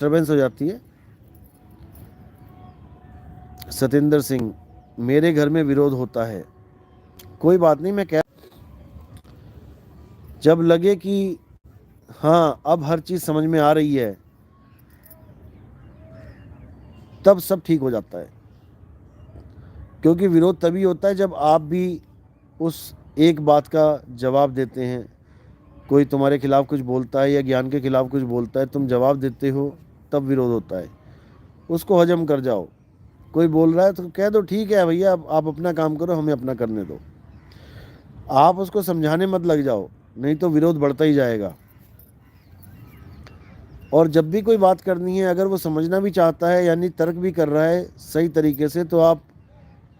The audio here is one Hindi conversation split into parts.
डिस्टर्बेंस हो जाती है। सतेंद्र सिंह, मेरे घर में विरोध होता है। कोई बात नहीं, मैं कह, जब लगे कि हाँ अब हर चीज समझ में आ रही है, तब सब ठीक हो जाता है। क्योंकि विरोध तभी होता है जब आप भी उस एक बात का जवाब देते हैं। कोई तुम्हारे खिलाफ कुछ बोलता है या ज्ञान के खिलाफ कुछ बोलता है, तुम जवाब देते हो, तब विरोध होता है। उसको हजम कर जाओ। कोई बोल रहा है तो कह दो ठीक है भैया, आप अपना काम करो, हमें अपना करने दो। आप उसको समझाने मत लग जाओ, नहीं तो विरोध बढ़ता ही जाएगा। और जब भी कोई बात करनी है, अगर वो समझना भी चाहता है यानी तर्क भी कर रहा है सही तरीके से, तो आप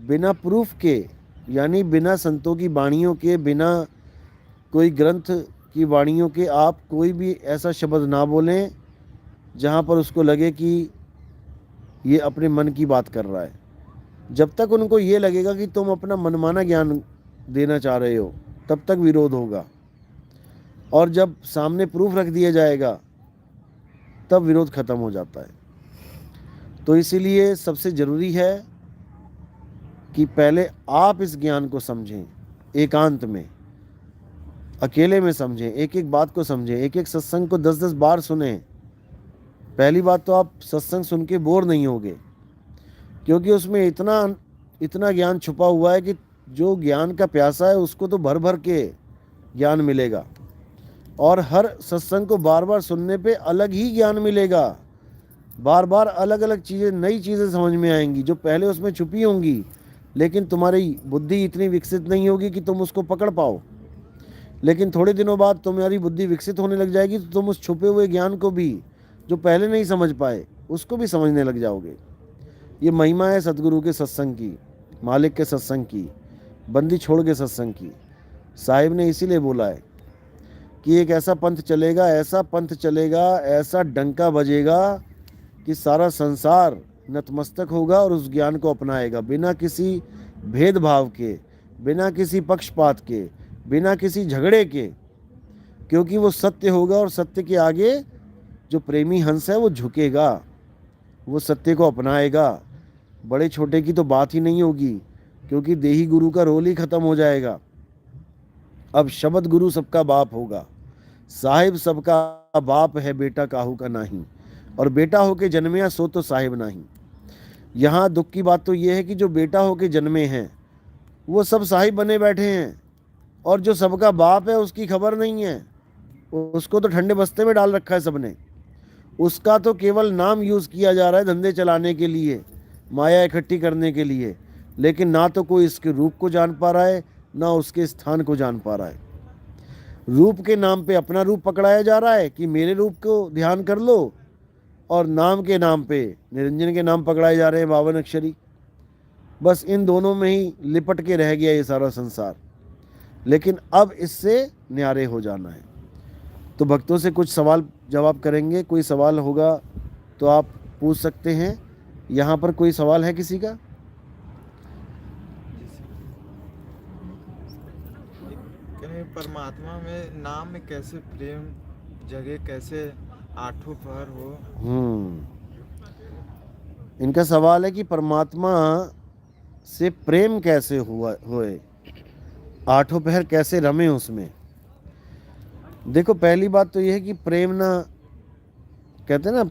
बिना प्रूफ के, यानी बिना संतों की वाणियों के, बिना कोई ग्रंथ की वाणियों के, आप कोई भी ऐसा शब्द ना बोलें जहाँ पर उसको लगे कि ये अपने मन की बात कर रहा है। जब तक उनको ये लगेगा कि तुम अपना मनमाना ज्ञान देना चाह रहे हो, तब तक विरोध होगा। और जब सामने प्रूफ रख दिया जाएगा, तब विरोध खत्म हो जाता है। तो इसीलिए सबसे ज़रूरी है कि पहले आप इस ज्ञान को समझें, एकांत में, अकेले में समझें, एक एक बात को समझें, एक एक सत्संग को 10-10 बार सुने। पहली बात तो आप सत्संग सुन के बोर नहीं होगे, क्योंकि उसमें इतना इतना ज्ञान छुपा हुआ है कि जो ज्ञान का प्यासा है उसको तो भर भर के ज्ञान मिलेगा। और हर सत्संग को बार बार सुनने पे अलग ही ज्ञान मिलेगा। बार बार अलग अलग चीज़ें, नई चीज़ें समझ में आएंगी जो पहले उसमें छुपी होंगी, लेकिन तुम्हारी बुद्धि इतनी विकसित नहीं होगी कि तुम उसको पकड़ पाओ। लेकिन थोड़े दिनों बाद तुम्हारी बुद्धि विकसित होने लग जाएगी, तो तुम उस छुपे हुए ज्ञान को भी, जो पहले नहीं समझ पाए, उसको भी समझने लग जाओगे। ये महिमा है सतगुरु के सत्संग की, मालिक के सत्संग की, बंदी छोड़ के सत्संग की। साहिब ने इसीलिए बोला है कि एक ऐसा पंथ चलेगा, ऐसा पंथ चलेगा, ऐसा डंका बजेगा कि सारा संसार नतमस्तक होगा और उस ज्ञान को अपनाएगा, बिना किसी भेदभाव के, बिना किसी पक्षपात के, बिना किसी झगड़े के। क्योंकि वो सत्य होगा, और सत्य के आगे जो प्रेमी हंस है वो झुकेगा, वो सत्य को अपनाएगा। बड़े छोटे की तो बात ही नहीं होगी, क्योंकि देही गुरु का रोल ही खत्म हो जाएगा। अब शब्द गुरु सबका बाप होगा। साहिब सबका बाप है, बेटा काहू का नहीं, और बेटा होके जन्मे सो तो साहिब नहीं। यहाँ दुख की बात तो ये है कि जो बेटा होके जन्मे हैं वो सब साहिब बने बैठे हैं, और जो सबका बाप है उसकी खबर नहीं है। उसको तो ठंडे बस्ते में डाल रखा है सबने। उसका तो केवल नाम यूज़ किया जा रहा है धंधे चलाने के लिए, माया इकट्ठी करने के लिए। लेकिन ना तो कोई इसके रूप को जान पा रहा है, ना उसके स्थान को जान पा रहा है। रूप के नाम पे अपना रूप पकड़ाया जा रहा है कि मेरे रूप को ध्यान कर लो, और नाम के नाम पे निरंजन के नाम पकड़ाए जा रहे हैं 52 अक्षरी। बस इन दोनों में ही लिपट के रह गया ये सारा संसार। लेकिन अब इससे न्यारे हो जाना है। तो भक्तों से कुछ सवाल जवाब करेंगे। कोई सवाल होगा तो आप पूछ सकते हैं। यहाँ पर कोई सवाल है किसी का? परमात्मा में नाम में कैसे प्रेम जगे, कैसे आठों पहर हो? इनका सवाल है कि परमात्मा से प्रेम कैसे हुआ होए, आठों पहर कैसे रमे उसमें। देखो, पहली बात तो यह है कि प्रेम ना, कहते हैं ना,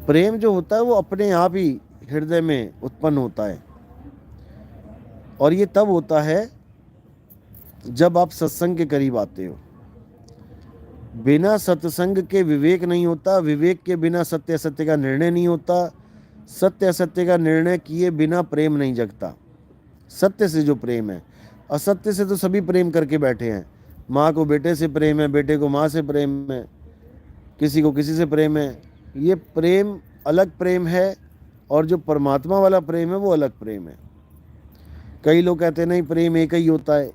प्रेम जो होता है वो अपने आप ही हृदय में उत्पन्न होता है। और ये तब होता है जब आप सत्संग के करीब आते हो। बिना सत्संग के विवेक नहीं होता, विवेक के बिना सत्य असत्य का निर्णय नहीं होता, सत्य असत्य का निर्णय किए बिना प्रेम नहीं जगता। सत्य से जो प्रेम है, असत्य से तो सभी प्रेम करके बैठे हैं। माँ को बेटे से प्रेम है, बेटे को माँ से प्रेम है, किसी को किसी से प्रेम है। ये प्रेम अलग प्रेम है, और जो परमात्मा वाला प्रेम है वो अलग प्रेम है। कई लोग कहते हैं नहीं, प्रेम एक ही होता है।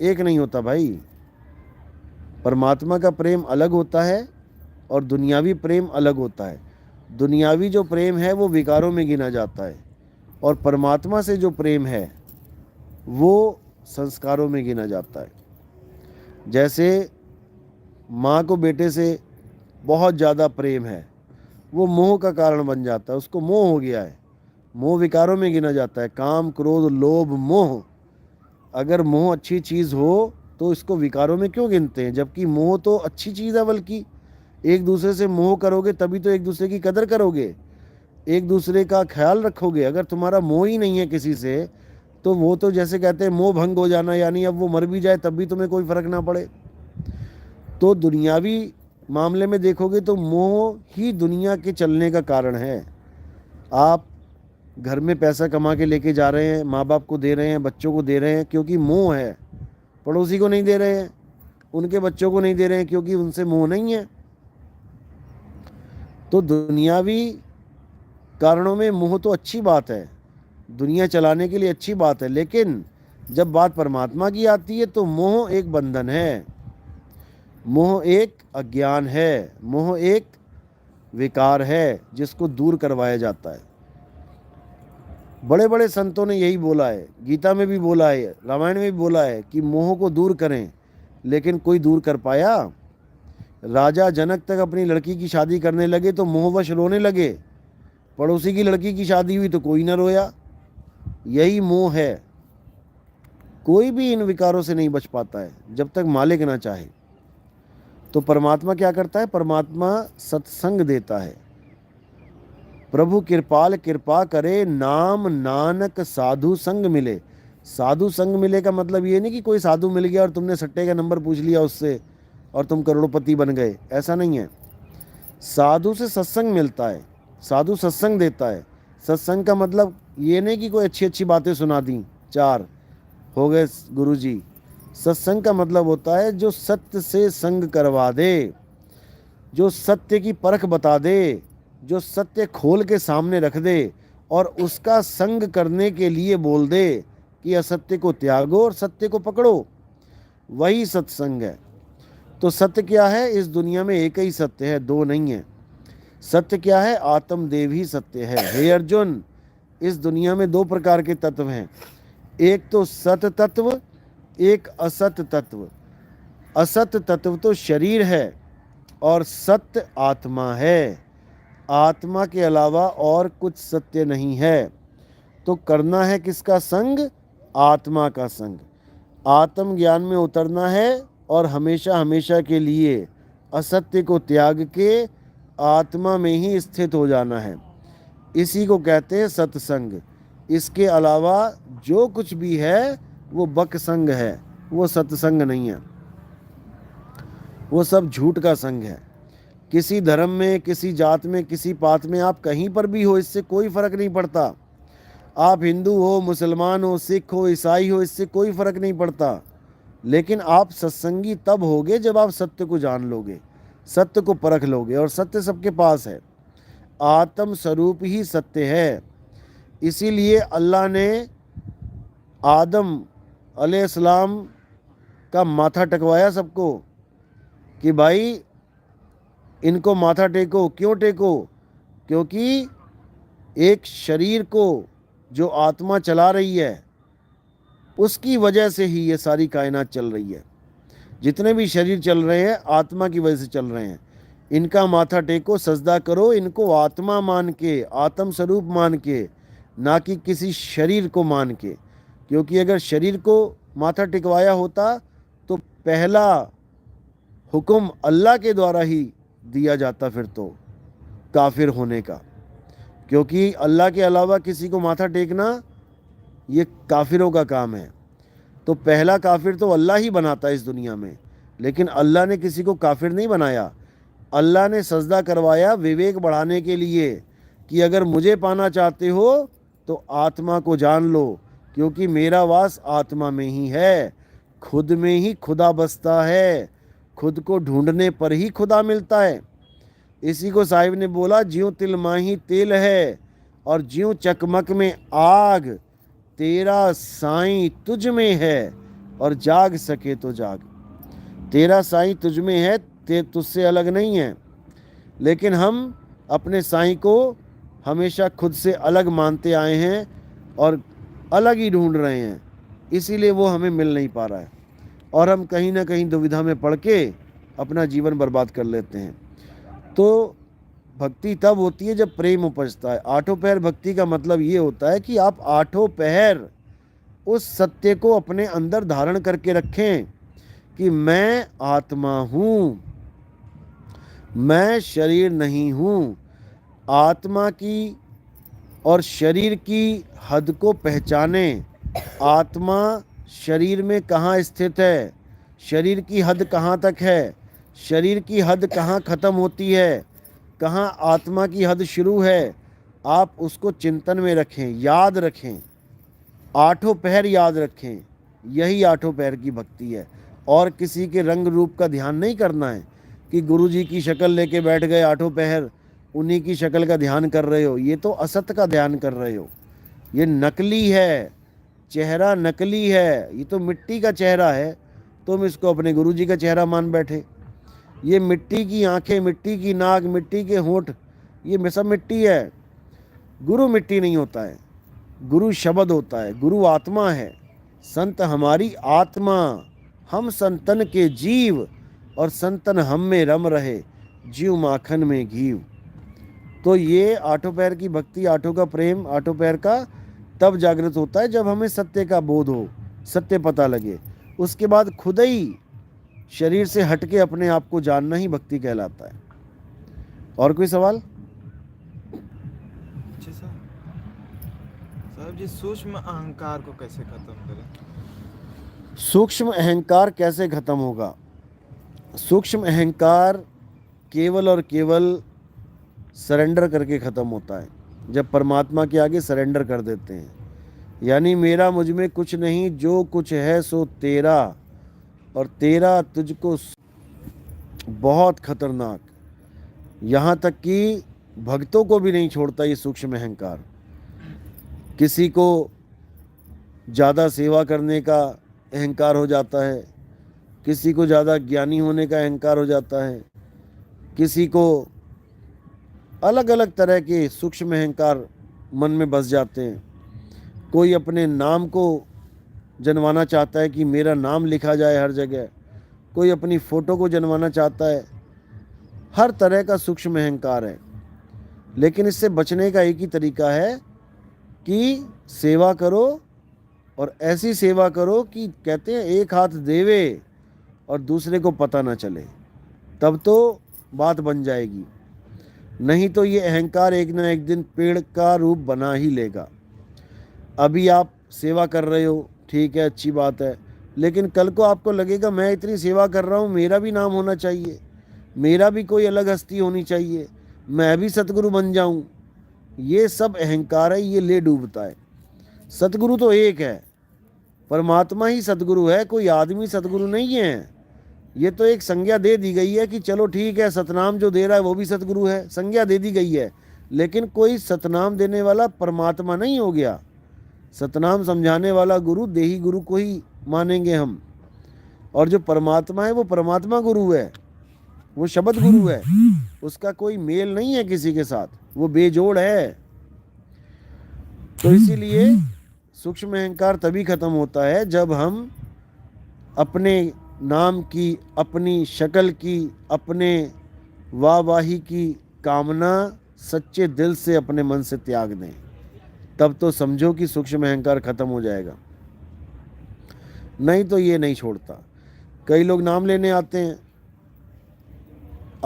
एक नहीं होता भाई। परमात्मा का प्रेम अलग होता है और दुनियावी प्रेम अलग होता है। दुनियावी जो प्रेम है वो विकारों में गिना जाता है, और परमात्मा से जो प्रेम है वो संस्कारों में गिना जाता है। जैसे माँ को बेटे से बहुत ज़्यादा प्रेम है, वो मोह का कारण बन जाता है, उसको मोह हो गया है। मोह विकारों में गिना जाता है, काम क्रोध लोभ मोह। अगर मोह अच्छी चीज़ हो तो इसको विकारों में क्यों गिनते हैं, जबकि मोह तो अच्छी चीज़ है। बल्कि एक दूसरे से मोह करोगे तभी तो एक दूसरे की कदर करोगे, एक दूसरे का ख्याल रखोगे। अगर तुम्हारा मोह ही नहीं है किसी से, तो वो तो जैसे कहते हैं मोह भंग हो जाना, यानी अब वो मर भी जाए तब भी तुम्हें कोई फर्क ना पड़े। तो दुनियावी मामले में देखोगे तो मोह ही दुनिया के चलने का कारण है। आप घर में पैसा कमा के लेके जा रहे हैं, माँ बाप को दे रहे हैं, बच्चों को दे रहे हैं क्योंकि मोह है। पड़ोसी को नहीं दे रहे हैं, उनके बच्चों को नहीं दे रहे हैं क्योंकि उनसे मोह नहीं है। तो दुनियावी कारणों में मोह तो अच्छी बात है, दुनिया चलाने के लिए अच्छी बात है, लेकिन जब बात परमात्मा की आती है तो मोह एक बंधन है, मोह एक अज्ञान है, मोह एक विकार है जिसको दूर करवाया जाता है। बड़े बड़े संतों ने यही बोला है, गीता में भी बोला है, रामायण में भी बोला है कि मोह को दूर करें, लेकिन कोई दूर कर पाया? राजा जनक तक अपनी लड़की की शादी करने लगे तो मोहवश रोने लगे, पड़ोसी की लड़की की शादी हुई तो कोई ना रोया। यही मोह है। कोई भी इन विकारों से नहीं बच पाता है जब तक मालिक ना चाहे। तो परमात्मा क्या करता है? परमात्मा सत्संग देता है। प्रभु कृपाल कृपा करे, नाम नानक साधु संग मिले। साधु संग मिले का मतलब ये नहीं कि कोई साधु मिल गया और तुमने सट्टे का नंबर पूछ लिया उससे और तुम करोड़पति बन गए, ऐसा नहीं है। साधु से सत्संग मिलता है, साधु सत्संग देता है। सत्संग का मतलब ये नहीं कि कोई अच्छी अच्छी बातें सुना दी, 4 हो गए गुरुजी। सत्संग का मतलब होता है जो सत्य से संग करवा दे, जो सत्य की परख बता दे, जो सत्य खोल के सामने रख दे और उसका संग करने के लिए बोल दे कि असत्य को त्यागो और सत्य को पकड़ो, वही सत्संग है। तो सत्य क्या है? इस दुनिया में एक ही सत्य है, 2 नहीं है। सत्य क्या है? आत्मदेव ही सत्य है। हे अर्जुन, इस दुनिया में 2 प्रकार के तत्व हैं, एक तो सत तत्व, एक असत तत्व। असत तत्व तो शरीर है और सत्य आत्मा है। आत्मा के अलावा और कुछ सत्य नहीं है। तो करना है किसका संग? आत्मा का संग। आत्म ज्ञान में उतरना है और हमेशा हमेशा के लिए असत्य को त्याग के आत्मा में ही स्थित हो जाना है। इसी को कहते हैं सत्संग। इसके अलावा जो कुछ भी है वो बकसंग है, वो सत्संग नहीं है, वो सब झूठ का संग है। किसी धर्म में, किसी जात में, किसी पात में आप कहीं पर भी हो, इससे कोई फर्क नहीं पड़ता। आप हिंदू हो, मुसलमान हो, सिख हो, ईसाई हो, इससे कोई फर्क नहीं पड़ता। लेकिन आप सत्संगी तब होगे जब आप सत्य को जान लोगे, सत्य को परख लोगे, और सत्य सबके पास है। आत्म स्वरूप ही सत्य है। इसीलिए अल्लाह ने आदम अलैहिस्सलाम का माथा टेकवाया सबको कि भाई इनको माथा टेको। क्यों टेको? क्योंकि एक शरीर को जो आत्मा चला रही है उसकी वजह से ही ये सारी कायनात चल रही है। जितने भी शरीर चल रहे हैं आत्मा की वजह से चल रहे हैं। इनका माथा टेको, सजदा करो, इनको आत्मा मान के, आत्म स्वरूप मान के, ना कि किसी शरीर को मान के। क्योंकि अगर शरीर को माथा टिकवाया होता तो पहला हुक्म अल्लाह के द्वारा ही दिया जाता फिर तो काफिर होने का। क्योंकि अल्लाह के अलावा किसी को माथा टेकना ये काफिरों का काम है। तो पहला काफिर तो अल्लाह ही बनाता है इस दुनिया में, लेकिन अल्लाह ने किसी को काफिर नहीं बनाया। अल्लाह ने सजदा करवाया विवेक बढ़ाने के लिए कि अगर मुझे पाना चाहते हो तो आत्मा को जान लो, क्योंकि मेरा वास आत्मा में ही है। खुद में ही खुदा बसता है, खुद को ढूंढने पर ही खुदा मिलता है। इसी को साहिब ने बोला, ज्यों तिल माही तेल है और ज्यों चकमक में आग, तेरा साईं तुझ में है और जाग सके तो जाग। तेरा साईं तुझ में है, तुझसे अलग नहीं है। लेकिन हम अपने साईं को हमेशा खुद से अलग मानते आए हैं और अलग ही ढूंढ रहे हैं, इसीलिए वो हमें मिल नहीं पा रहा है। और हम कहीं ना कहीं दुविधा में पड़ के अपना जीवन बर्बाद कर लेते हैं। तो भक्ति तब होती है जब प्रेम उपजता है। आठों पहर भक्ति का मतलब ये होता है कि आप आठों पहर उस सत्य को अपने अंदर धारण करके रखें कि मैं आत्मा हूँ, मैं शरीर नहीं हूँ। आत्मा की और शरीर की हद को पहचानें। आत्मा शरीर में कहाँ स्थित है, शरीर की हद कहाँ तक है, शरीर की हद कहाँ ख़त्म होती है, कहाँ आत्मा की हद शुरू है, आप उसको चिंतन में रखें, याद रखें, आठों पहर याद रखें। यही आठों पहर की भक्ति है। और किसी के रंग रूप का ध्यान नहीं करना है कि गुरुजी की शक्ल लेके बैठ गए आठों पहर, उन्हीं की शक्ल का ध्यान कर रहे हो। ये तो असत का ध्यान कर रहे हो, ये नकली है, चेहरा नकली है, ये तो मिट्टी का चेहरा है, तुम इसको अपने गुरुजी का चेहरा मान बैठे। ये मिट्टी की आंखें, मिट्टी की नाक, मिट्टी के होंठ, ये सब मिट्टी है। गुरु मिट्टी नहीं होता है, गुरु शब्द होता है, गुरु आत्मा है। संत हमारी आत्मा, हम संतन के जीव, और संतन हम में रम रहे, जीव माखन में घीव। तो ये आठों पैर की भक्ति, आठों का प्रेम, आठों पैर का तब जागृत होता है जब हमें सत्य का बोध हो, सत्य पता लगे। उसके बाद खुद ही शरीर से हटके अपने आप को जानना ही भक्ति कहलाता है। और कोई सवाल? अच्छा साहब जी, सूक्ष्म अहंकार को कैसे खत्म करें? सूक्ष्म अहंकार कैसे खत्म होगा? सूक्ष्म अहंकार केवल और केवल सरेंडर करके ख़त्म होता है। जब परमात्मा के आगे सरेंडर कर देते हैं, यानी मेरा मुझ में कुछ नहीं, जो कुछ है सो तेरा, और तेरा तुझको। बहुत खतरनाक, यहाँ तक कि भक्तों को भी नहीं छोड़ता ये सूक्ष्म अहंकार। किसी को ज़्यादा सेवा करने का अहंकार हो जाता है, किसी को ज़्यादा ज्ञानी होने का अहंकार हो जाता है, किसी को अलग अलग तरह के सूक्ष्म अहंकार मन में बस जाते हैं। कोई अपने नाम को जनवाना चाहता है कि मेरा नाम लिखा जाए हर जगह, कोई अपनी फ़ोटो को जनवाना चाहता है। हर तरह का सूक्ष्म अहंकार है। लेकिन इससे बचने का एक ही तरीका है कि सेवा करो, और ऐसी सेवा करो कि कहते हैं एक हाथ देवे और दूसरे को पता ना चले, तब तो बात बन जाएगी। नहीं तो ये अहंकार एक ना एक दिन पेड़ का रूप बना ही लेगा। अभी आप सेवा कर रहे हो, ठीक है, अच्छी बात है, लेकिन कल को आपको लगेगा मैं इतनी सेवा कर रहा हूँ, मेरा भी नाम होना चाहिए, मेरा भी कोई अलग हस्ती होनी चाहिए, मैं भी सतगुरु बन जाऊँ। ये सब अहंकार है, ये ले डूबता है। सतगुरु तो एक है, परमात्मा ही सतगुरु है, कोई आदमी सतगुरु नहीं है। ये तो एक संज्ञा दे दी गई है कि चलो ठीक है, सतनाम जो दे रहा है वो भी सतगुरु है, संज्ञा दे दी गई है। लेकिन कोई सतनाम देने वाला परमात्मा नहीं हो गया। सतनाम समझाने वाला गुरु देही गुरु को ही मानेंगे हम, और जो परमात्मा है वो परमात्मा गुरु है, वो शब्द गुरु है, उसका कोई मेल नहीं है किसी के साथ, वो बेजोड़ है। तो इसीलिए सूक्ष्म अहंकार तभी खत्म होता है जब हम अपने नाम की, अपनी शक्ल की, अपने वाहवाही की कामना सच्चे दिल से अपने मन से त्याग दें। तब तो समझो कि सूक्ष्म अहंकार खत्म हो जाएगा। नहीं तो ये नहीं छोड़ता। कई लोग नाम लेने आते हैं,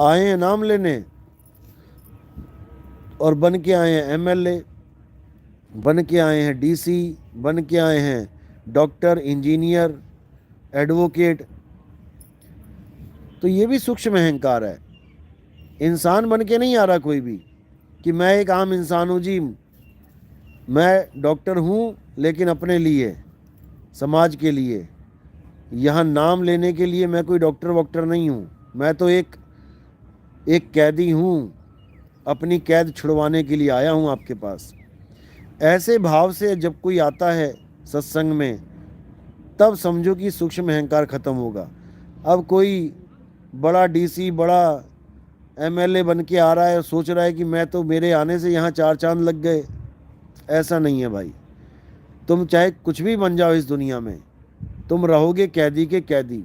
आए हैं नाम लेने, और बन के आए हैं एमएलए, बन के आए हैं डीसी, बन के आए हैं डॉक्टर, इंजीनियर, एडवोकेट। तो ये भी सूक्ष्म अहंकार है। इंसान बन के नहीं आ रहा कोई भी कि मैं एक आम इंसान हूँ जी, मैं डॉक्टर हूँ लेकिन अपने लिए, समाज के लिए। यहाँ नाम लेने के लिए मैं कोई डॉक्टर वॉक्टर नहीं हूँ, मैं तो एक कैदी हूँ, अपनी कैद छुड़वाने के लिए आया हूँ आपके पास। ऐसे भाव से जब कोई आता है सत्संग में, तब समझो कि सूक्ष्म अहंकार खत्म होगा। अब कोई बड़ा डीसी, बड़ा एमएलए बन के आ रहा है और सोच रहा है कि मैं तो, मेरे आने से यहाँ 4 चांद लग गए। ऐसा नहीं है भाई। तुम चाहे कुछ भी बन जाओ इस दुनिया में, तुम रहोगे कैदी के कैदी।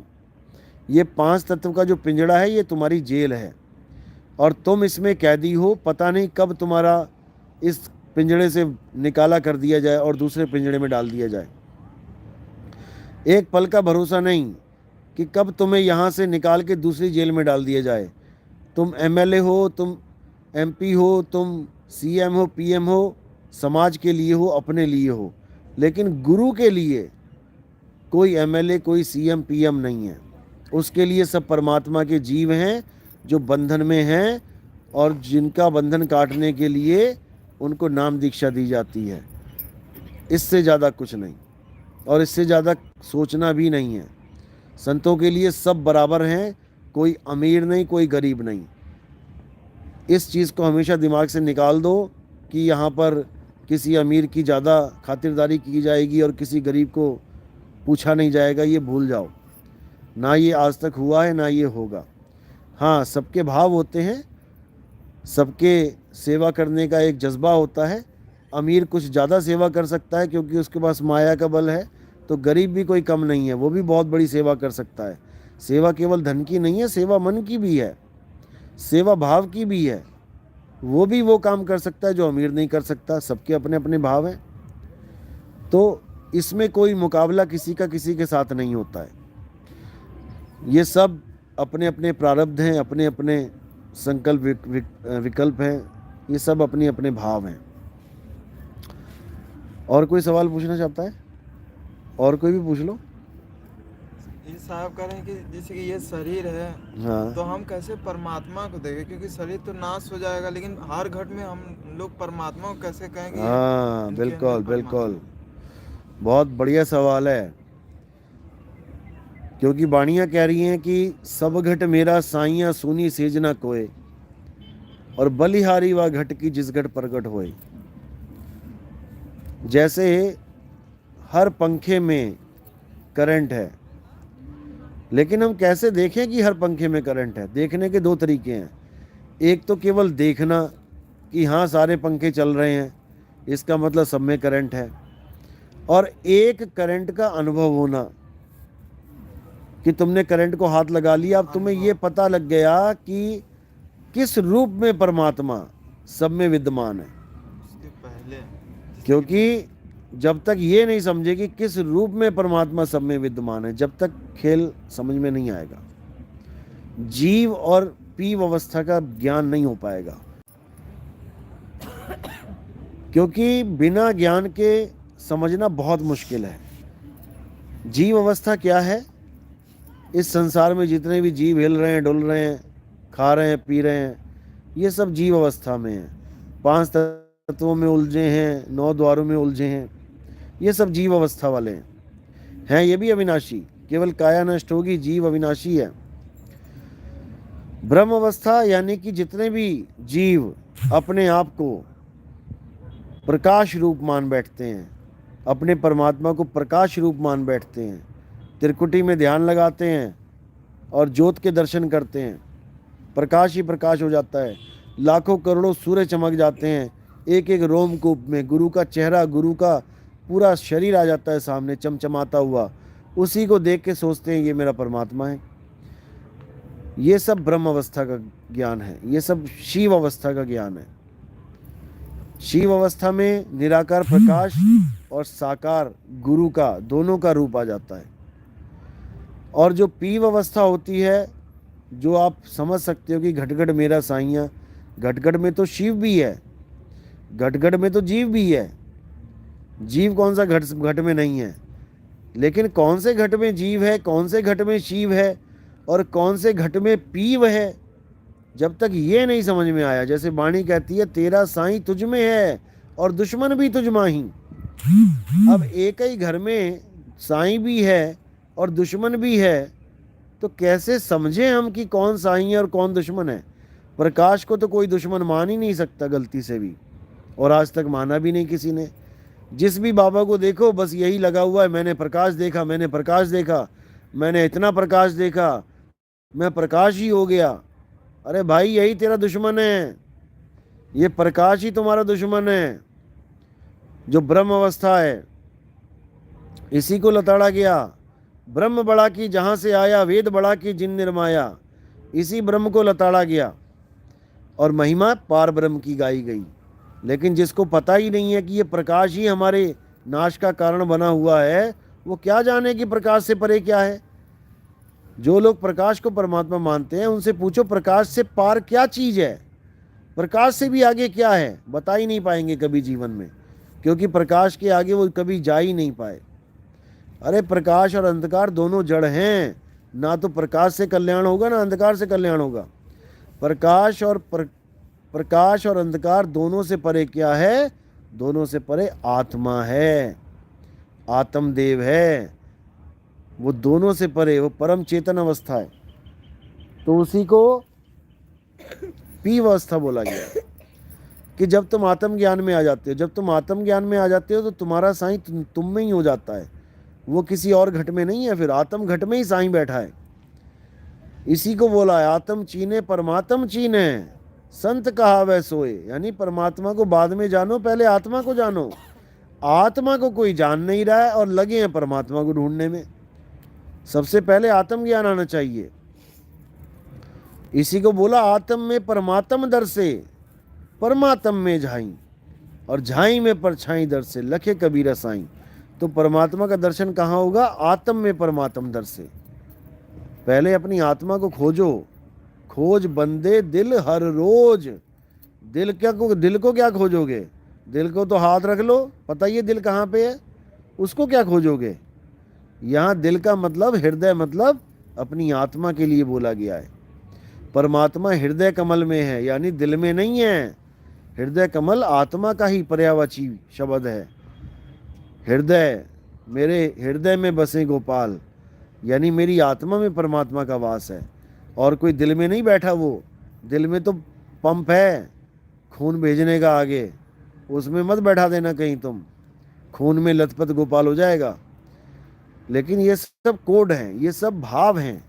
ये 5 तत्व का जो पिंजड़ा है ये तुम्हारी जेल है और तुम इसमें कैदी हो। पता नहीं कब तुम्हारा इस पिंजड़े से निकाला कर दिया जाए और दूसरे पिंजड़े में डाल दिया जाए। एक पल का भरोसा नहीं कि कब तुम्हें यहाँ से निकाल के दूसरी जेल में डाल दिया जाए। तुम एमएलए हो, तुम एमपी हो, तुम सीएम हो, पीएम हो, समाज के लिए हो, अपने लिए हो, लेकिन गुरु के लिए कोई एमएलए, कोई सीएम, पीएम नहीं है। उसके लिए सब परमात्मा के जीव हैं जो बंधन में हैं और जिनका बंधन काटने के लिए उनको नाम दीक्षा दी जाती है। इससे ज़्यादा कुछ नहीं और इससे ज़्यादा सोचना भी नहीं है। संतों के लिए सब बराबर हैं, कोई अमीर नहीं, कोई गरीब नहीं। इस चीज़ को हमेशा दिमाग से निकाल दो कि यहाँ पर किसी अमीर की ज़्यादा खातिरदारी की जाएगी और किसी गरीब को पूछा नहीं जाएगा। ये भूल जाओ, ना ये आज तक हुआ है ना ये होगा। हाँ, सबके भाव होते हैं, सबके सेवा करने का एक जज्बा होता है। अमीर कुछ ज़्यादा सेवा कर सकता है क्योंकि उसके पास माया का बल है, तो गरीब भी कोई कम नहीं है, वो भी बहुत बड़ी सेवा कर सकता है। सेवा केवल धन की नहीं है, सेवा मन की भी है, सेवा भाव की भी है। वो भी वो काम कर सकता है जो अमीर नहीं कर सकता। सबके अपने अपने भाव हैं, तो इसमें कोई मुकाबला किसी का किसी के साथ नहीं होता है। ये सब अपने अपने प्रारब्ध हैं, अपने अपने संकल्प विकल्प हैं, ये सब अपने अपने भाव हैं। और कोई सवाल पूछना चाहता है? और कोई भी पूछ लो। ये साहब कह रहे हैं कि जैसे कि ये शरीर है, हाँ तो हम कैसे परमात्मा को देखें, क्योंकि शरीर तो नाश हो जाएगा, लेकिन हर घट में हम लोग परमात्मा को कैसे कहेंगे? हाँ, इनके बिल्कुल अंदर परमात्मा बिल्कुल, बहुत बढ़िया सवाल है। क्योंकि बाणियाँ कह रही हैं कि सब घट मेरा साइयाँ सुनी सेजना कोय और बलिहारी व घट की जिस घट प्रगट होए। जैसे हर पंखे में करंट है, लेकिन हम कैसे देखें कि हर पंखे में करंट है? देखने के 2 तरीके हैं। एक तो केवल देखना कि हाँ सारे पंखे चल रहे हैं, इसका मतलब सब में करंट है। और एक करंट का अनुभव होना कि तुमने करंट को हाथ लगा लिया, अब तुम्हें ये पता लग गया कि किस रूप में परमात्मा सब में विद्यमान है। उसके पहले क्योंकि जब तक ये नहीं समझे कि किस रूप में परमात्मा सब में विद्यमान है, जब तक खेल समझ में नहीं आएगा, जीव और पीव अवस्था का ज्ञान नहीं हो पाएगा। क्योंकि बिना ज्ञान के समझना बहुत मुश्किल है। जीव अवस्था क्या है? इस संसार में जितने भी जीव हिल रहे हैं, डुल रहे हैं, खा रहे हैं, पी रहे हैं, ये सब जीव अवस्था में हैं। 5 तत्वों में उलझे हैं, 9 द्वारों में उलझे हैं, ये सब जीव अवस्था वाले हैं। ये भी अविनाशी, केवल काया नष्ट होगी, जीव अविनाशी है। ब्रह्म अवस्था यानी कि जितने भी जीव अपने आप को प्रकाश रूप मान बैठते हैं, अपने परमात्मा को प्रकाश रूप मान बैठते हैं, त्रिकुटी में ध्यान लगाते हैं और ज्योत के दर्शन करते हैं, प्रकाश ही प्रकाश हो जाता है। लाखों करोड़ों सूर्य चमक जाते हैं, एक एक रोमकूप में गुरु का चेहरा, गुरु का पूरा शरीर आ जाता है सामने चमचमाता हुआ। उसी को देख के सोचते हैं ये मेरा परमात्मा है। ये सब ब्रह्म अवस्था का ज्ञान है, ये सब शिव अवस्था का ज्ञान है। शिव अवस्था में निराकार प्रकाश और साकार गुरु का दोनों का रूप आ जाता है। और जो पीव अवस्था होती है, जो आप समझ सकते हो कि घट-घट मेरा साइयाँ, घट-घट में तो शिव भी है, घट-घट में तो जीव भी है। जीव कौन सा घट में नहीं है, लेकिन कौन से घट में जीव है, कौन से घट में शिव है और कौन से घट में पीव है, जब तक ये नहीं समझ में आया। जैसे वाणी कहती है तेरा साईं तुझ में है और दुश्मन भी तुझ माही। अब एक ही घर में साईं भी है और दुश्मन भी है, तो कैसे समझें हम कि कौन साईं है और कौन दुश्मन है? प्रकाश को तो कोई दुश्मन मान ही नहीं सकता गलती से भी, और आज तक माना भी नहीं किसी ने। जिस भी बाबा को देखो बस यही लगा हुआ है, मैंने प्रकाश देखा, मैंने प्रकाश देखा, मैंने इतना प्रकाश देखा, मैं प्रकाश ही हो गया। अरे भाई, यही तेरा दुश्मन है, ये प्रकाश ही तुम्हारा दुश्मन है। जो ब्रह्म अवस्था है, इसी को लताड़ा गया। ब्रह्म बड़ा की जहाँ से आया, वेद बड़ा की जिन निर्माया, इसी ब्रह्म को लताड़ा गया और महिमा पार ब्रह्म की गाई गई। लेकिन जिसको पता ही नहीं है कि ये प्रकाश ही हमारे नाश का कारण बना हुआ है, वो क्या जाने कि प्रकाश से परे क्या है। जो लोग प्रकाश को परमात्मा मानते हैं उनसे पूछो प्रकाश से पार क्या चीज़ है, प्रकाश से भी आगे क्या है, बता ही नहीं पाएंगे कभी जीवन में, क्योंकि प्रकाश के आगे वो कभी जा ही नहीं पाए। अरे प्रकाश और अंधकार दोनों जड़ हैं, ना तो प्रकाश से कल्याण होगा ना अंधकार से कल्याण होगा। प्रकाश और अंधकार दोनों से परे क्या है? दोनों से परे आत्मा है, आत्मदेव है, वो दोनों से परे, वो परम चेतन अवस्था है। तो उसी को पी अवस्था बोला गया कि जब तुम आत्मज्ञान में आ जाते हो, जब तुम आत्मज्ञान में आ जाते हो तो तुम्हारा साईं तुम में ही हो जाता है, वो किसी और घट में नहीं है, फिर आत्म घट में ही साईं बैठा है। इसी को बोला है आत्म चीने परमात्म चीने, संत कहा वह सोए। यानी परमात्मा को बाद में जानो, पहले आत्मा को जानो। आत्मा को कोई जान नहीं रहा है और लगे हैं परमात्मा को ढूंढने में। सबसे पहले आत्मज्ञान आना चाहिए। इसी को बोला आत्म में परमात्म दर से, परमात्म में झाई, और झाई में परछाई दर से, लखे कबीरा साईं। तो परमात्मा का दर्शन कहाँ होगा? आत्म में परमात्म दर से। पहले अपनी आत्मा को खोजो, खोज बंदे दिल हर रोज। दिल को क्या खोजोगे? दिल को तो हाथ रख लो, पता ही है दिल कहाँ पे है, उसको क्या खोजोगे? यहाँ दिल का मतलब हृदय, मतलब अपनी आत्मा के लिए बोला गया है। परमात्मा हृदय कमल में है, यानी दिल में नहीं है। हृदय कमल आत्मा का ही पर्यायवाची शब्द है। हृदय, मेरे हृदय में बसे गोपाल, यानी मेरी आत्मा में परमात्मा का वास है, और कोई दिल में नहीं बैठा। वो दिल में तो पंप है खून भेजने का आगे, उसमें मत बैठा देना कहीं तुम, खून में लथपथ गोपाल हो जाएगा। लेकिन ये सब कोड हैं, ये सब भाव हैं।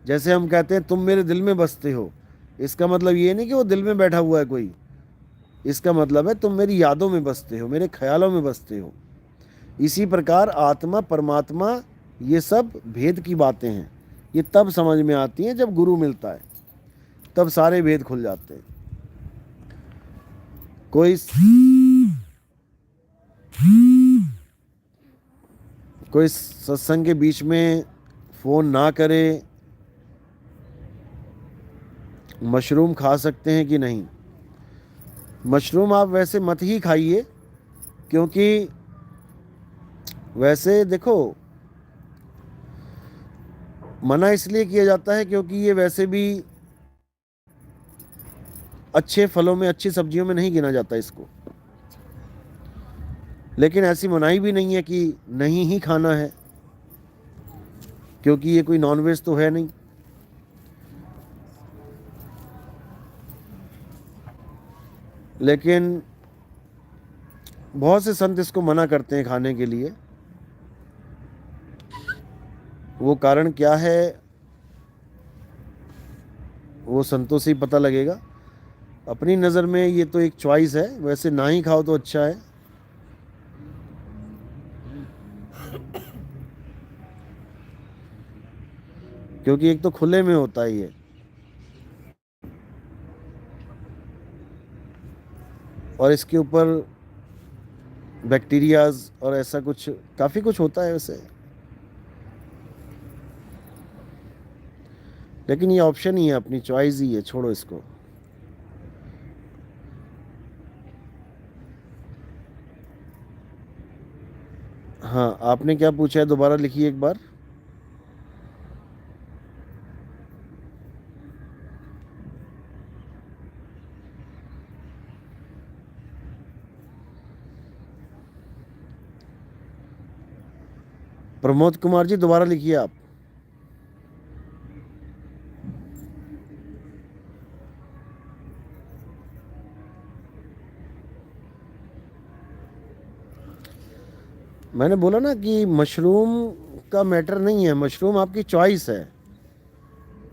जैसे हम कहते हैं तुम मेरे दिल में बसते हो, इसका मतलब ये नहीं कि वो दिल में बैठा हुआ है कोई, इसका मतलब है तुम मेरी यादों में बसते हो, मेरे ख्यालों में बसते हो। इसी प्रकार आत्मा परमात्मा, ये सब भेद की बातें हैं। ये तब समझ में आती हैं जब गुरु मिलता है, तब सारे भेद खुल जाते हैं। कोई सत्संग के बीच में फ़ोन ना करे। मशरूम खा सकते हैं कि नहीं? मशरूम आप वैसे मत ही खाइए, क्योंकि वैसे देखो मना इसलिए किया जाता है क्योंकि ये वैसे भी अच्छे फलों में, अच्छी सब्जियों में नहीं गिना जाता इसको। लेकिन ऐसी मनाही भी नहीं है कि नहीं ही खाना है, क्योंकि ये कोई नॉनवेज तो है नहीं। लेकिन बहुत से संत इसको मना करते हैं खाने के लिए। वो कारण क्या है वो संतों से ही पता लगेगा। अपनी नज़र में ये तो एक चॉइस है, वैसे ना ही खाओ तो अच्छा है। क्योंकि एक तो खुले में होता है ये, और इसके ऊपर बैक्टीरियाज और ऐसा कुछ काफ़ी कुछ होता है वैसे। लेकिन ये ऑप्शन ही है, अपनी चॉइस ही है, छोड़ो इसको। हाँ, आपने क्या पूछा है दोबारा लिखिए एक बार। प्रमोद कुमार जी दोबारा लिखिए आप। मैंने बोला ना कि मशरूम का मैटर नहीं है, मशरूम आपकी चॉइस है।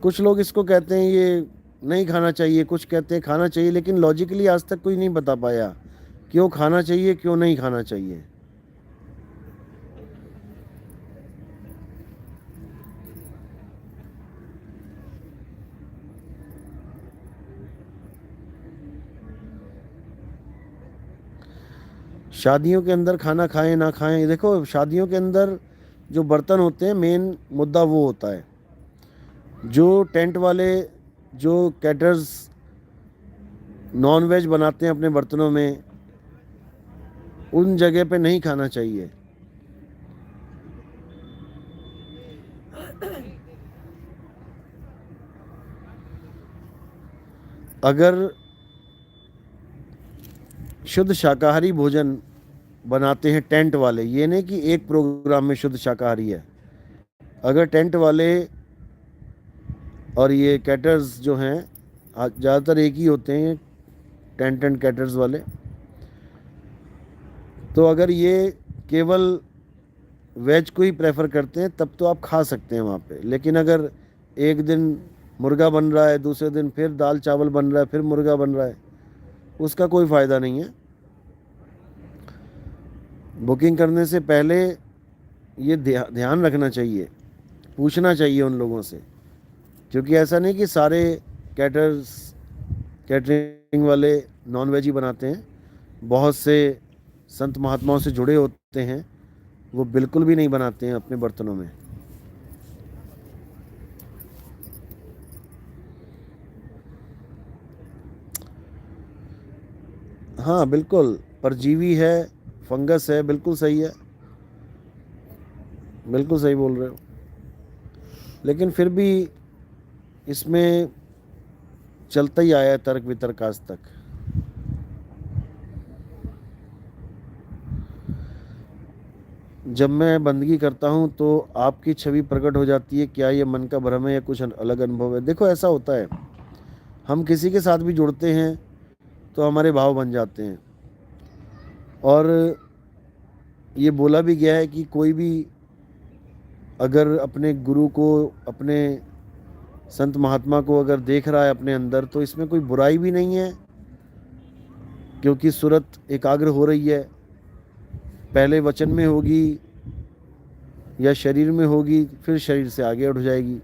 कुछ लोग इसको कहते हैं ये नहीं खाना चाहिए, कुछ कहते हैं खाना चाहिए, लेकिन लॉजिकली आज तक कोई नहीं बता पाया क्यों खाना चाहिए, क्यों नहीं खाना चाहिए। शादियों के अंदर खाना खाएं ना खाएं, देखो शादियों के अंदर जो बर्तन होते हैं मेन मुद्दा वो होता है, जो टेंट वाले जो कैटर्स नॉन वेज बनाते हैं अपने बर्तनों में, उन जगह पे नहीं खाना चाहिए। अगर शुद्ध शाकाहारी भोजन बनाते हैं टेंट वाले, ये नहीं कि एक प्रोग्राम में शुद्ध शाकाहारी है, अगर टेंट वाले और ये कैटर्स जो हैं ज़्यादातर एक ही होते हैं, टेंट एंड कैटर्स वाले, तो अगर ये केवल वेज को ही प्रेफर करते हैं तब तो आप खा सकते हैं वहाँ पे। लेकिन अगर एक दिन मुर्गा बन रहा है, दूसरे दिन फिर दाल चावल बन रहा है, फिर मुर्गा बन रहा है, उसका कोई फ़ायदा नहीं है। बुकिंग करने से पहले ये ध्यान रखना चाहिए, पूछना चाहिए उन लोगों से, क्योंकि ऐसा नहीं कि सारे कैटरिंग वाले नॉन वेज ही बनाते हैं। बहुत से संत महात्माओं से जुड़े होते हैं, वो बिल्कुल भी नहीं बनाते हैं अपने बर्तनों में। हाँ बिल्कुल, परजीवी है, फंगस है, बिल्कुल सही है, बिल्कुल सही बोल रहे हो। लेकिन फिर भी इसमें चलता ही आया है तर्क वितर्क आज तक। जब मैं बंदगी करता हूँ तो आपकी छवि प्रकट हो जाती है, क्या ये मन का भ्रम है या कुछ अलग अनुभव है? देखो ऐसा होता है, हम किसी के साथ भी जुड़ते हैं तो हमारे भाव बन जाते हैं। और ये बोला भी गया है कि कोई भी अगर अपने गुरु को, अपने संत महात्मा को अगर देख रहा है अपने अंदर, तो इसमें कोई बुराई भी नहीं है, क्योंकि सूरत एकाग्र हो रही है। पहले वचन में होगी या शरीर में होगी, फिर शरीर से आगे उठ जाएगी,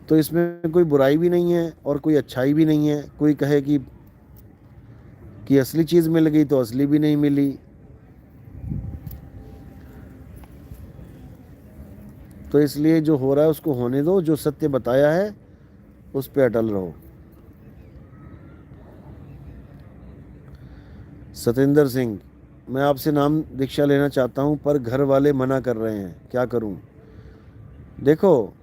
तो इसमें कोई बुराई भी नहीं है और कोई अच्छाई भी नहीं है। कोई कहे कि असली चीज़ मिल गई तो असली भी नहीं मिली। तो इसलिए जो हो रहा है उसको होने दो, जो सत्य बताया है उस पे अटल रहो। सतेंद्र सिंह, मैं आपसे नाम दीक्षा लेना चाहता हूं पर घर वाले मना कर रहे हैं, क्या करूं? देखो,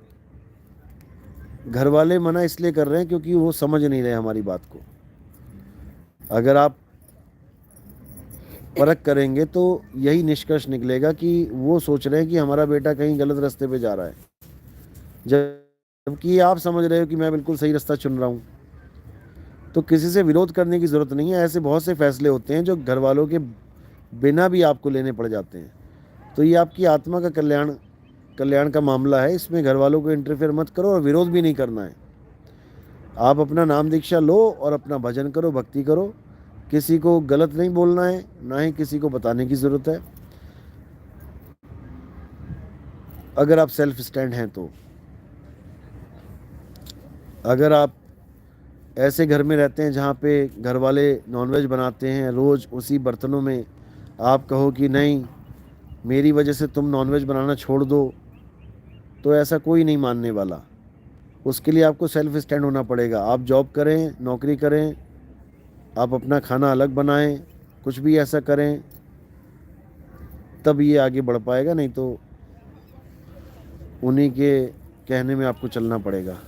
घर वाले मना इसलिए कर रहे हैं क्योंकि वो समझ नहीं रहे हमारी बात को। अगर आप परख करेंगे तो यही निष्कर्ष निकलेगा कि वो सोच रहे हैं कि हमारा बेटा कहीं गलत रास्ते पे जा रहा है, जबकि आप समझ रहे हो कि मैं बिल्कुल सही रास्ता चुन रहा हूँ। तो किसी से विरोध करने की ज़रूरत नहीं है। ऐसे बहुत से फैसले होते हैं जो घर वालों के बिना भी आपको लेने पड़ जाते हैं। तो ये आपकी आत्मा का कल्याण का मामला है, इसमें घर वालों को इंटरफेयर मत करो और विरोध भी नहीं करना है। आप अपना नाम दीक्षा लो और अपना भजन करो, भक्ति करो। किसी को गलत नहीं बोलना है, ना ही किसी को बताने की ज़रूरत है, अगर आप सेल्फ स्टैंड हैं तो। अगर आप ऐसे घर में रहते हैं जहाँ पे घर वाले नॉनवेज बनाते हैं रोज़ उसी बर्तनों में, आप कहो कि नहीं मेरी वजह से तुम नॉनवेज बनाना छोड़ दो, तो ऐसा कोई नहीं मानने वाला। उसके लिए आपको सेल्फ स्टैंड होना पड़ेगा। आप जॉब करें, नौकरी करें, आप अपना खाना अलग बनाएं, कुछ भी ऐसा करें, तब ये आगे बढ़ पाएगा, नहीं तो उन्हीं के कहने में आपको चलना पड़ेगा।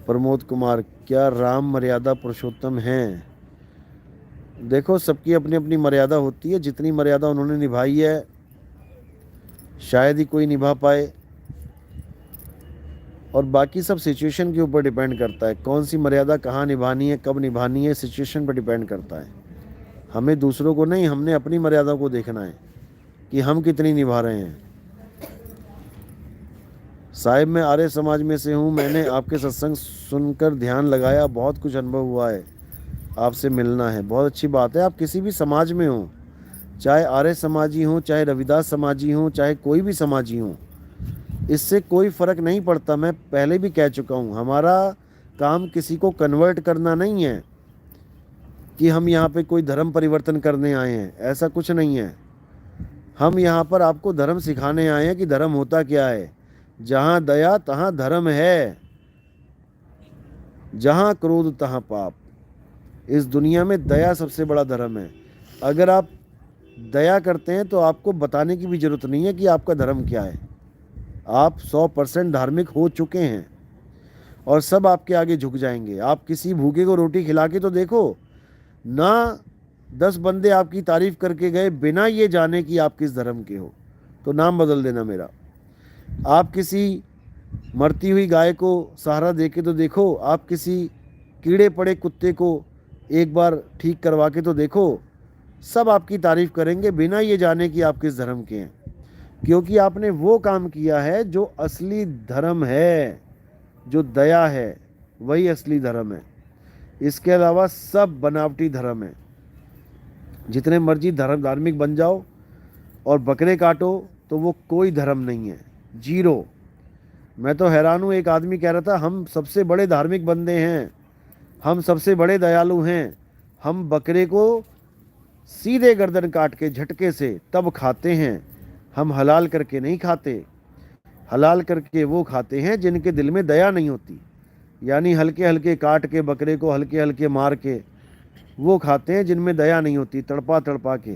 प्रमोद कुमार, क्या राम मर्यादा पुरुषोत्तम हैं? देखो, सबकी अपनी अपनी मर्यादा होती है। जितनी मर्यादा उन्होंने निभाई है शायद ही कोई निभा पाए, और बाकी सब सिचुएशन के ऊपर डिपेंड करता है। कौन सी मर्यादा कहाँ निभानी है, कब निभानी है, सिचुएशन पर डिपेंड करता है। हमें दूसरों को नहीं, हमने अपनी मर्यादा को देखना है कि हम कितनी निभा रहे हैं। साहिब, मैं आर्य समाज में से हूँ, मैंने आपके सत्संग सुनकर ध्यान लगाया, बहुत कुछ अनुभव हुआ है, आपसे मिलना है। बहुत अच्छी बात है। आप किसी भी समाज में हो, चाहे आर्य समाजी हो, चाहे रविदास समाजी हो, चाहे कोई भी समाजी हो, इससे कोई फ़र्क नहीं पड़ता। मैं पहले भी कह चुका हूँ, हमारा काम किसी को कन्वर्ट करना नहीं है, कि हम यहाँ पे कोई धर्म परिवर्तन करने आए हैं, ऐसा कुछ नहीं है। हम यहाँ पर आपको धर्म सिखाने आए हैं कि धर्म होता क्या है। जहाँ दया तहाँ धर्म है, जहाँ क्रोध तहाँ पाप। इस दुनिया में दया सबसे बड़ा धर्म है। अगर आप दया करते हैं तो आपको बताने की भी ज़रूरत नहीं है कि आपका धर्म क्या है। आप 100% धार्मिक हो चुके हैं और सब आपके आगे झुक जाएंगे। आप किसी भूखे को रोटी खिला के तो देखो ना, 10 बंदे आपकी तारीफ करके गए बिना ये जाने कि आप किस धर्म के हो, तो नाम बदल देना मेरा। आप किसी मरती हुई गाय को सहारा दे के तो देखो, आप किसी कीड़े पड़े कुत्ते को एक बार ठीक करवा के तो देखो, सब आपकी तारीफ करेंगे बिना ये जाने कि आप किस धर्म के हैं, क्योंकि आपने वो काम किया है जो असली धर्म है, जो दया है, वही असली धर्म है। इसके अलावा सब बनावटी धर्म है। जितने मर्जी धार्मिक बन जाओ और बकरे काटो तो वो कोई धर्म नहीं है, जीरो। मैं तो हैरान हूँ, एक आदमी कह रहा था हम सबसे बड़े धार्मिक बंदे हैं, हम सबसे बड़े दयालु हैं, हम बकरे को सीधे गर्दन काट के झटके से तब खाते हैं, हम हलाल करके नहीं खाते। हलाल करके वो खाते हैं जिनके दिल में दया नहीं होती, यानी हल्के हल्के काट के बकरे को हल्के हल्के मार के वो खाते हैं जिनमें दया नहीं होती, तड़पा तड़पा के।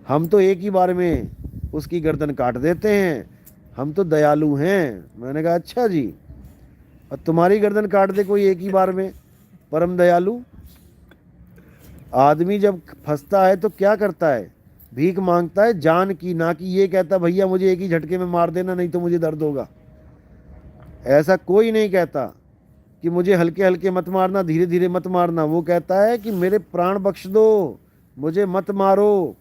हम तो एक ही बार में उसकी गर्दन काट देते हैं, हम तो दयालु हैं। मैंने कहा अच्छा जी, और तुम्हारी गर्दन काट दे कोई एक ही बार में, परम दयालु। आदमी जब फंसता है तो क्या करता है, भीख मांगता है जान की, ना कि ये कहता भैया मुझे एक ही झटके में मार देना नहीं तो मुझे दर्द होगा। ऐसा कोई नहीं कहता कि मुझे हल्के हल्के मत मारना, धीरे धीरे मत मारना। वो कहता है कि मेरे प्राण बख्श दो, मुझे मत मारो।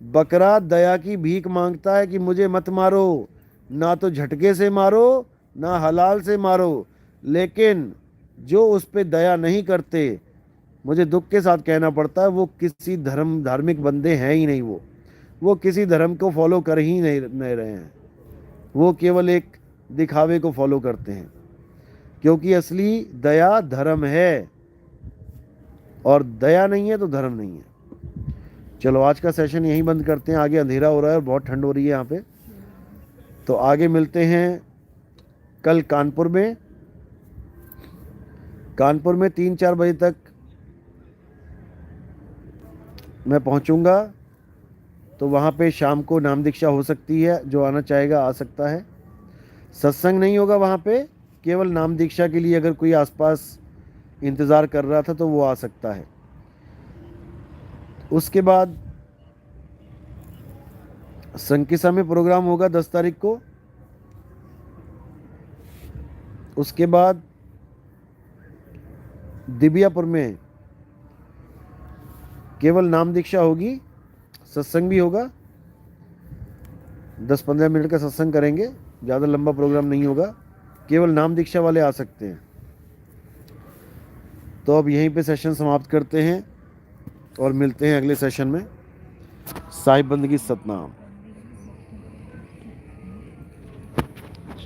बकरा दया की भीख मांगता है कि मुझे मत मारो, ना तो झटके से मारो ना हलाल से मारो। लेकिन जो उस पर दया नहीं करते, मुझे दुख के साथ कहना पड़ता है, वो किसी धार्मिक बंदे हैं ही नहीं। वो किसी धर्म को फॉलो कर ही नहीं रहे हैं, वो केवल एक दिखावे को फॉलो करते हैं। क्योंकि असली दया धर्म है, और दया नहीं है तो धर्म नहीं है। चलो आज का सेशन यहीं बंद करते हैं, आगे अंधेरा हो रहा है और बहुत ठंड हो रही है यहाँ पे। तो आगे मिलते हैं कल कानपुर में। कानपुर में 3-4 बजे तक मैं पहुंचूंगा, तो वहाँ पे शाम को नाम दीक्षा हो सकती है, जो आना चाहेगा आ सकता है। सत्संग नहीं होगा वहाँ पे, केवल नाम दीक्षा के लिए अगर कोई आसपास इंतज़ार कर रहा था तो वो आ सकता है। उसके बाद संकिसा में प्रोग्राम होगा 10 तारीख को। उसके बाद दिबियापुर में केवल नाम दीक्षा होगी, सत्संग भी होगा। 10-15 मिनट का सत्संग करेंगे, ज़्यादा लंबा प्रोग्राम नहीं होगा, केवल नाम दीक्षा वाले आ सकते हैं। तो अब यहीं पे सेशन समाप्त करते हैं और मिलते हैं अगले सेशन में। साहिब बंदगी सतनाम।